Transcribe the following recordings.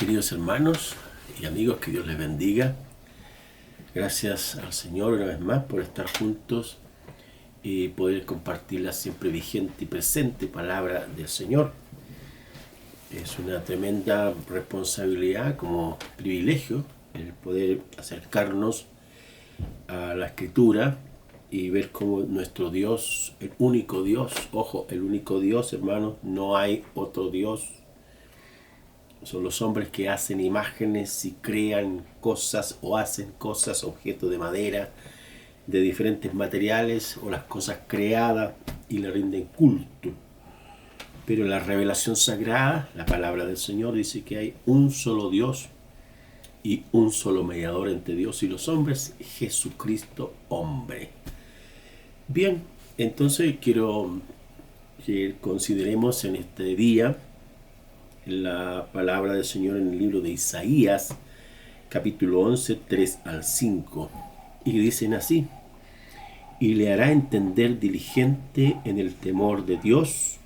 Queridos hermanos y amigos, que Dios les bendiga. Gracias al Señor una vez más por estar juntos y poder compartir la siempre vigente y presente palabra del Señor. Es una tremenda responsabilidad, como privilegio, el poder acercarnos a la Escritura y ver cómo nuestro Dios, el único Dios, ojo, el único Dios, hermanos, no hay otro Dios. Son los hombres que hacen imágenes y crean cosas o hacen cosas, objetos de madera, de diferentes materiales, o las cosas creadas y le rinden culto. Pero la revelación sagrada, la palabra del Señor, dice que hay un solo Dios y un solo mediador entre Dios y los hombres, Jesucristo hombre. Bien, entonces quiero que consideremos en este día la palabra del Señor en el libro de Isaías, capítulo 11, 3 al 5. Y dicen así: y le hará entender diligente en el temor de Dios,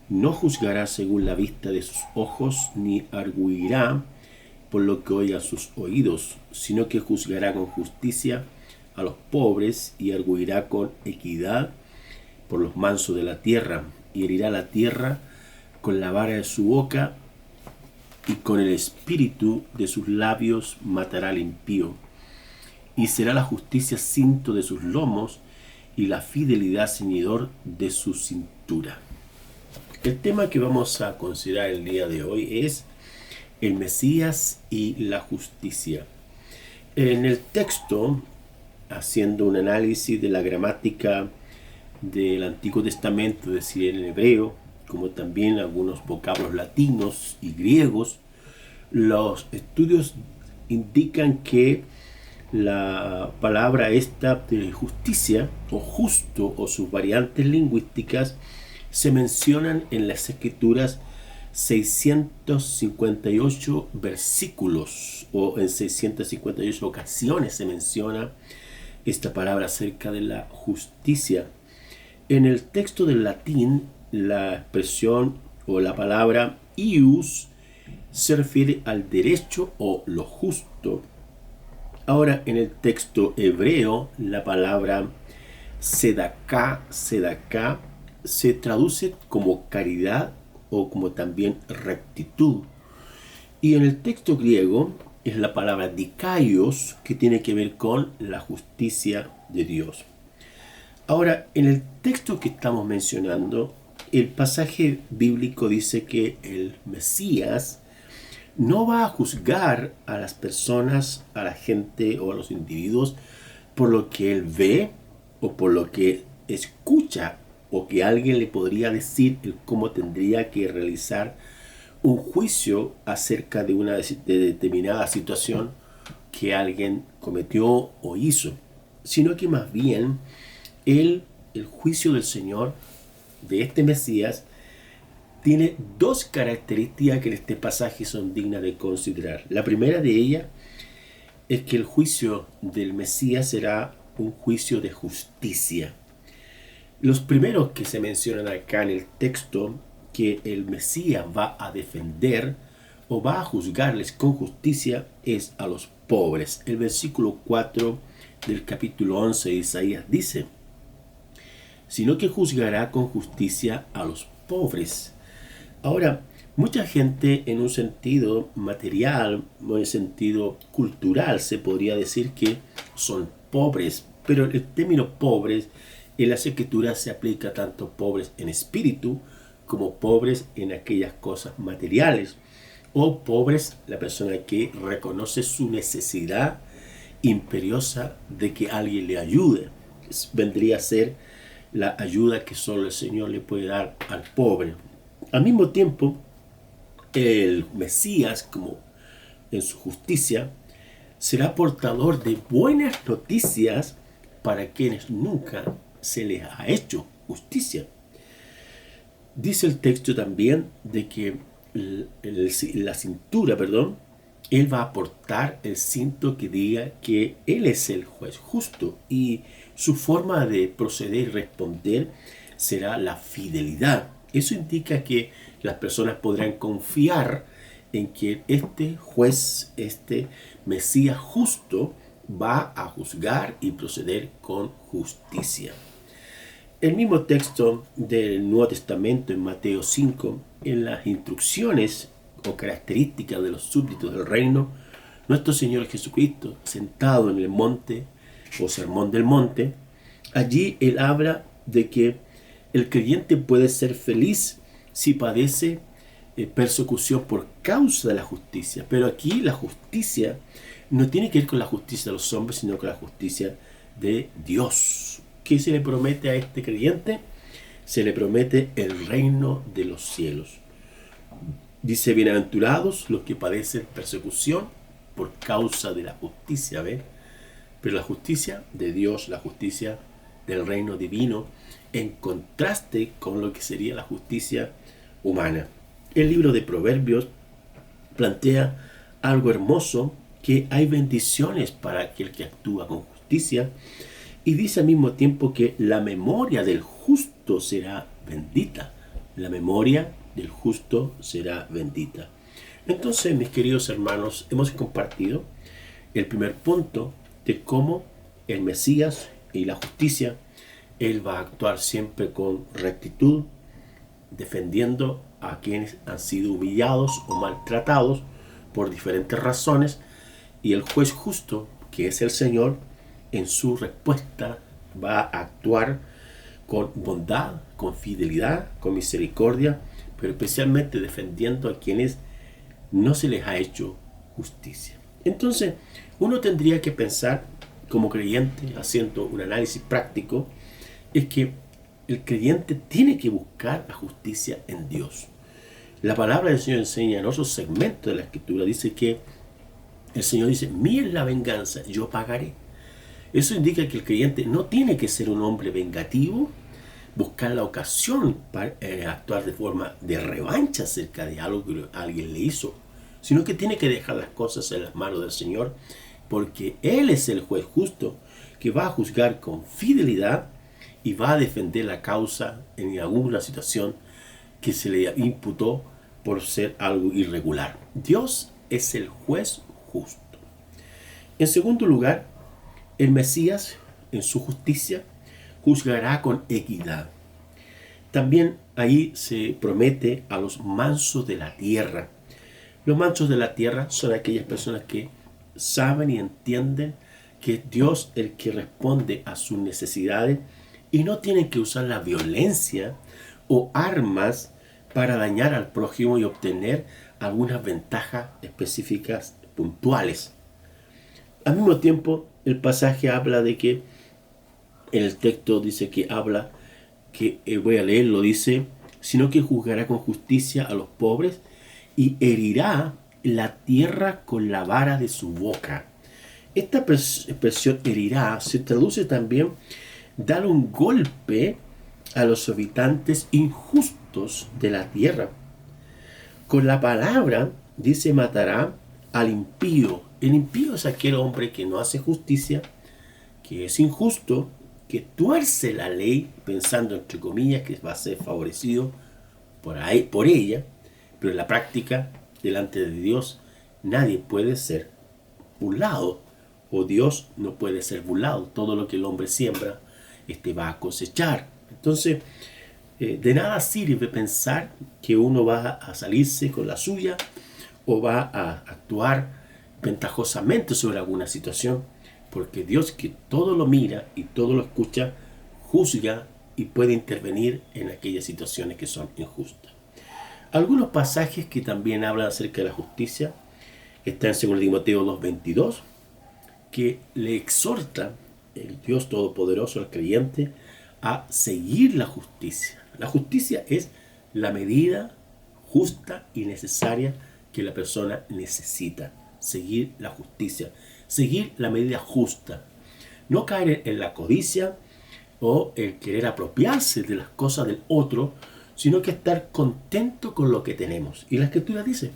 no juzgará según la vista de sus ojos, ni arguirá por lo que oiga sus oídos, sino que juzgará con justicia a los pobres y arguirá con equidad por los mansos de la tierra, y herirá la tierra con la vara de su boca, y con el espíritu de sus labios matará al impío. Y será la justicia cinto de sus lomos, y la fidelidad ceñidor de su cintura. El tema que vamos a considerar el día de hoy es el Mesías y la justicia. En el texto, haciendo un análisis de la gramática del Antiguo Testamento, es decir, en hebreo, como también algunos vocablos latinos y griegos, los estudios indican que la palabra esta de justicia o justo o sus variantes lingüísticas se mencionan en las Escrituras 658 versículos, o en 658 ocasiones se menciona esta palabra acerca de la justicia. En el texto del latín, la expresión o la palabra ius se refiere al derecho o lo justo. Ahora, en el texto hebreo, la palabra sedaká se traduce como caridad o como también rectitud. Y en el texto griego es la palabra dikaios, que tiene que ver con la justicia de Dios. Ahora, en el texto que estamos mencionando, el pasaje bíblico dice que el Mesías no va a juzgar a las personas, a la gente o a los individuos por lo que él ve o por lo que escucha, o que alguien le podría decir cómo tendría que realizar un juicio acerca de una determinada situación que alguien cometió o hizo, sino que más bien el juicio del Señor, de este Mesías, tiene dos características que en este pasaje son dignas de considerar. La primera de ellas es que el juicio del Mesías será un juicio de justicia. Los primeros que se mencionan acá en el texto que el Mesías va a defender o va a juzgarles con justicia es a los pobres. El versículo 4 del capítulo 11 de Isaías dice: sino que juzgará con justicia a los pobres. Ahora, mucha gente, en un sentido material o en sentido cultural, se podría decir que son pobres, pero el término pobres en las Escrituras se aplica tanto pobres en espíritu como pobres en aquellas cosas materiales, o pobres la persona que reconoce su necesidad imperiosa de que alguien le ayude. Vendría a ser la ayuda que solo el Señor le puede dar al pobre. Al mismo tiempo, el Mesías, como en su justicia, será portador de buenas noticias para quienes nunca se les ha hecho justicia. Dice el texto también de que la cintura, él va a portar el cinto que diga que él es el juez justo, y su forma de proceder y responder será la fidelidad. Eso indica que las personas podrán confiar en que este juez, este Mesías justo, va a juzgar y proceder con justicia. El mismo texto del Nuevo Testamento en Mateo 5, en las instrucciones o características de los súbditos del reino, nuestro Señor Jesucristo, sentado en el monte o sermón del monte, allí Él habla de que el creyente puede ser feliz si padece persecución por causa de la justicia. Pero aquí la justicia no tiene que ver con la justicia de los hombres, sino con la justicia de Dios. ¿Qué se le promete a este creyente? Se le promete el reino de los cielos. Dice, bienaventurados los que padecen persecución por causa de la justicia, ¿ven? Pero la justicia de Dios, la justicia del reino divino, en contraste con lo que sería la justicia humana. El libro de Proverbios plantea algo hermoso, que hay bendiciones para aquel que actúa con justicia, y dice al mismo tiempo que la memoria del justo será bendita. La memoria del justo será bendita. Entonces, mis queridos hermanos, hemos compartido el primer punto de cómo el Mesías y la justicia, Él va a actuar siempre con rectitud, defendiendo a quienes han sido humillados o maltratados por diferentes razones, y el juez justo, que es el Señor, en su respuesta va a actuar con bondad, con fidelidad, con misericordia, pero especialmente defendiendo a quienes no se les ha hecho justicia. Entonces, uno tendría que pensar como creyente, haciendo un análisis práctico, es que el creyente tiene que buscar la justicia en Dios. La palabra del Señor enseña en otros segmentos de la Escritura, dice que el Señor dice, mía es la venganza, yo pagaré. Eso indica que el creyente no tiene que ser un hombre vengativo, buscar la ocasión para actuar de forma de revancha acerca de algo que alguien le hizo, sino que tiene que dejar las cosas en las manos del Señor, porque Él es el juez justo que va a juzgar con fidelidad y va a defender la causa en alguna situación que se le imputó por ser algo irregular. Dios es el juez justo. En segundo lugar, el Mesías, en su justicia, juzgará con equidad. También ahí se promete a los mansos de la tierra. Los mansos de la tierra son aquellas personas que saben y entienden que Dios es el que responde a sus necesidades y no tienen que usar la violencia o armas para dañar al prójimo y obtener algunas ventajas específicas puntuales. Al mismo tiempo, el pasaje habla de que, en el texto dice que habla, que voy a leerlo, dice, sino que juzgará con justicia a los pobres y herirá la tierra con la vara de su boca. Esta expresión herirá se traduce también dar un golpe a los habitantes injustos de la tierra. Con la palabra dice matará al impío. El impío es aquel hombre que no hace justicia, que es injusto, que tuerce la ley pensando entre comillas que va a ser favorecido por ella, pero en la práctica delante de Dios nadie puede ser burlado, o Dios no puede ser burlado. Todo lo que el hombre siembra va a cosechar. Entonces, de nada sirve pensar que uno va a salirse con la suya o va a actuar ventajosamente sobre alguna situación, porque Dios, que todo lo mira y todo lo escucha, juzga y puede intervenir en aquellas situaciones que son injustas. Algunos pasajes que también hablan acerca de la justicia están en 2 Timoteo 2:22, que le exhorta el Dios Todopoderoso al creyente a seguir la justicia. La justicia es la medida justa y necesaria que la persona necesita. Seguir la justicia, seguir la medida justa. No caer en la codicia o el querer apropiarse de las cosas del otro, sino que estar contento con lo que tenemos. Y la Escritura dice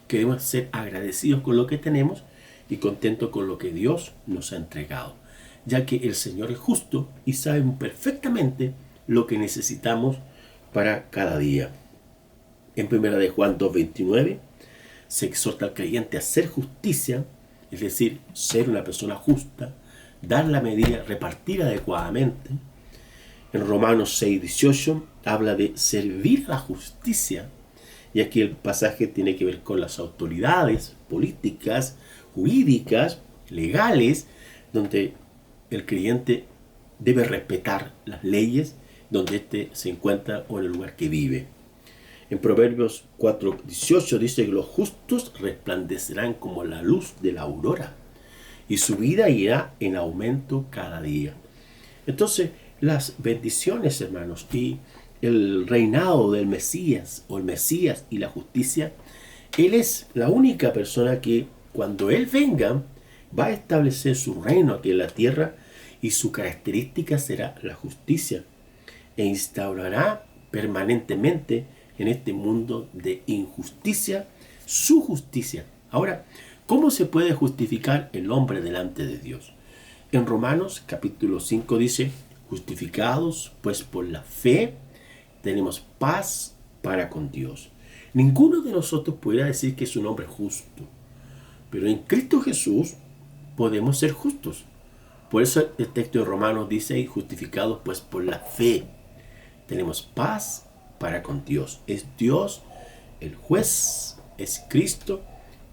que debemos ser agradecidos con lo que tenemos y contentos con lo que Dios nos ha entregado, ya que el Señor es justo y sabe perfectamente lo que necesitamos para cada día. En 1 Juan 2:29 se exhorta al creyente a hacer justicia, es decir, ser una persona justa, dar la medida, repartir adecuadamente. En Romanos 6:18 habla de servir a la justicia, y aquí el pasaje tiene que ver con las autoridades políticas, jurídicas, legales, donde el creyente debe respetar las leyes donde éste se encuentra o en el lugar que vive. En Proverbios 4:18 dice que los justos resplandecerán como la luz de la aurora y su vida irá en aumento cada día. Entonces, las bendiciones, hermanos, y el reinado del Mesías, o el Mesías y la justicia, Él es la única persona que cuando Él venga va a establecer su reino aquí en la tierra, y su característica será la justicia, e instaurará permanentemente en este mundo de injusticia su justicia. Ahora, ¿cómo se puede justificar el hombre delante de Dios? En Romanos capítulo 5 dice: justificados pues por la fe tenemos paz para con Dios. Ninguno de nosotros pudiera decir que es un hombre justo, pero en Cristo Jesús podemos ser justos. Por eso el texto de Romanos dice: justificados pues por la fe tenemos paz para con Dios. Es Dios el juez, es Cristo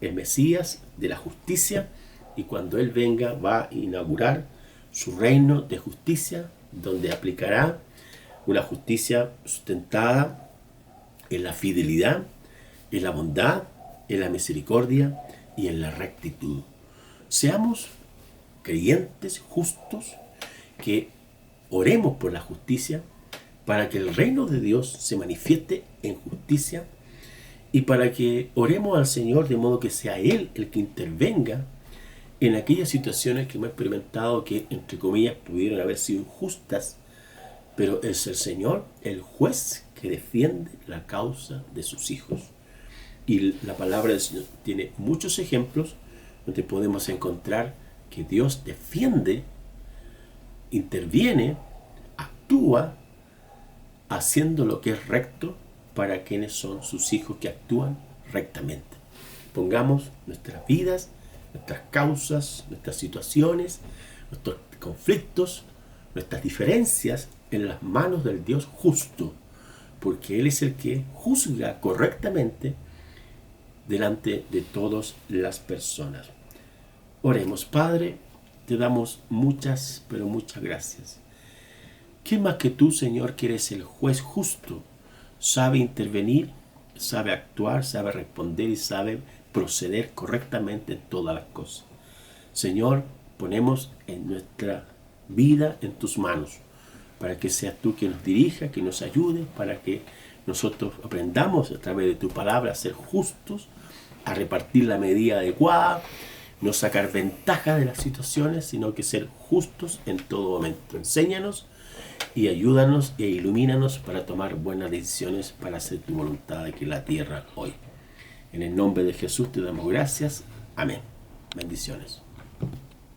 el Mesías de la justicia, y cuando Él venga va a inaugurar su reino de justicia, donde aplicará una justicia sustentada en la fidelidad, en la bondad, en la misericordia y en la rectitud. Seamos creyentes justos, que oremos por la justicia, para que el reino de Dios se manifieste en justicia, y para que oremos al Señor de modo que sea Él el que intervenga en aquellas situaciones que hemos experimentado que, entre comillas, pudieron haber sido injustas, pero es el Señor el juez que defiende la causa de sus hijos. Y la palabra del Señor tiene muchos ejemplos donde podemos encontrar que Dios defiende, interviene, actúa, haciendo lo que es recto para quienes son sus hijos que actúan rectamente. Pongamos nuestras vidas, nuestras causas, nuestras situaciones, nuestros conflictos, nuestras diferencias en las manos del Dios justo, porque Él es el que juzga correctamente delante de todas las personas. Oremos. Padre, te damos muchas, pero muchas gracias. ¿Quién más que tú, Señor, que eres el juez justo, sabe intervenir, sabe actuar, sabe responder y sabe proceder correctamente en todas las cosas? Señor, ponemos en nuestra vida en tus manos, para que seas tú quien nos dirija, que nos ayude, para que nosotros aprendamos a través de tu palabra a ser justos, a repartir la medida adecuada, no sacar ventaja de las situaciones, sino que ser justos en todo momento. Enséñanos y ayúdanos e ilumínanos para tomar buenas decisiones para hacer tu voluntad aquí en la tierra hoy. En el nombre de Jesús te damos gracias. Amén. Bendiciones.